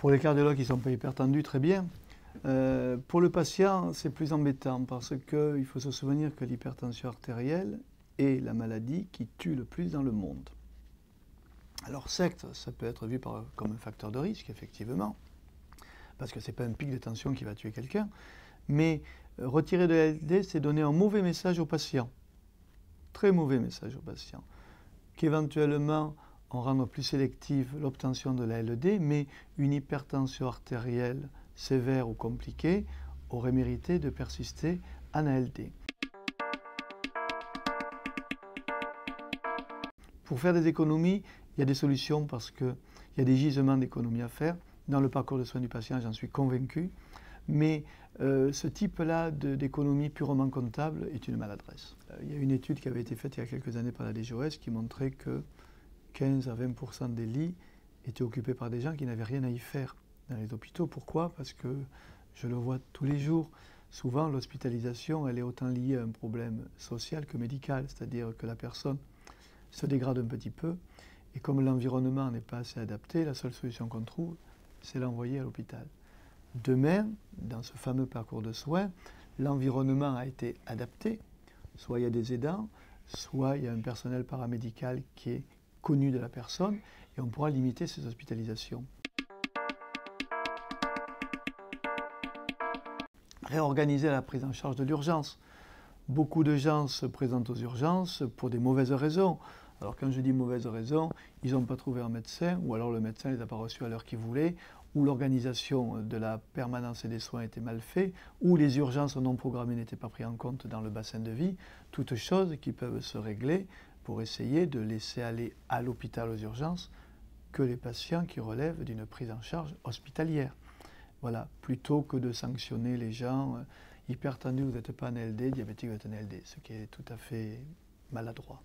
Pour les cardiologues qui ne sont pas hypertendus, très bien. Pour le patient, c'est plus embêtant parce qu'il faut se souvenir que l'hypertension artérielle est la maladie qui tue le plus dans le monde. Alors certes, ça peut être vu comme un facteur de risque, effectivement, parce que ce n'est pas un pic de tension qui va tuer quelqu'un, mais retirer de l'ALD, c'est donner un mauvais message au patient, très mauvais message au patient, qu'éventuellement on rende plus sélective l'obtention de l'ALD, mais une hypertension artérielle sévère ou compliquée aurait mérité de persister en ALD. Pour faire des économies, il y a des solutions parce qu'il y a des gisements d'économies à faire. Dans le parcours de soins du patient, j'en suis convaincu. Mais ce type-là d'économie purement comptable est une maladresse. Il y a une étude qui avait été faite il y a quelques années par la DGOS qui montrait que 15 à 20% des lits étaient occupés par des gens qui n'avaient rien à y faire dans les hôpitaux. Pourquoi? Parce que je le vois tous les jours. Souvent, l'hospitalisation, elle est autant liée à un problème social que médical, c'est-à-dire que la personne se dégrade un petit peu, et comme l'environnement n'est pas assez adapté, la seule solution qu'on trouve, c'est l'envoyer à l'hôpital. Demain, dans ce fameux parcours de soins, l'environnement a été adapté, soit il y a des aidants, soit il y a un personnel paramédical qui est connu de la personne, et on pourra limiter ces hospitalisations. Réorganiser la prise en charge de l'urgence. Beaucoup de gens se présentent aux urgences pour des mauvaises raisons. Alors quand je dis mauvaises raisons, ils n'ont pas trouvé un médecin, ou alors le médecin ne les a pas reçus à l'heure qu'ils voulaient, ou l'organisation de la permanence et des soins était mal faite, ou les urgences non programmées n'étaient pas prises en compte dans le bassin de vie, toutes choses qui peuvent se régler pour essayer de laisser aller à l'hôpital aux urgences que les patients qui relèvent d'une prise en charge hospitalière. Voilà, plutôt que de sanctionner les gens hypertendus, vous n'êtes pas en LD, diabétique, vous êtes en LD, ce qui est tout à fait maladroit.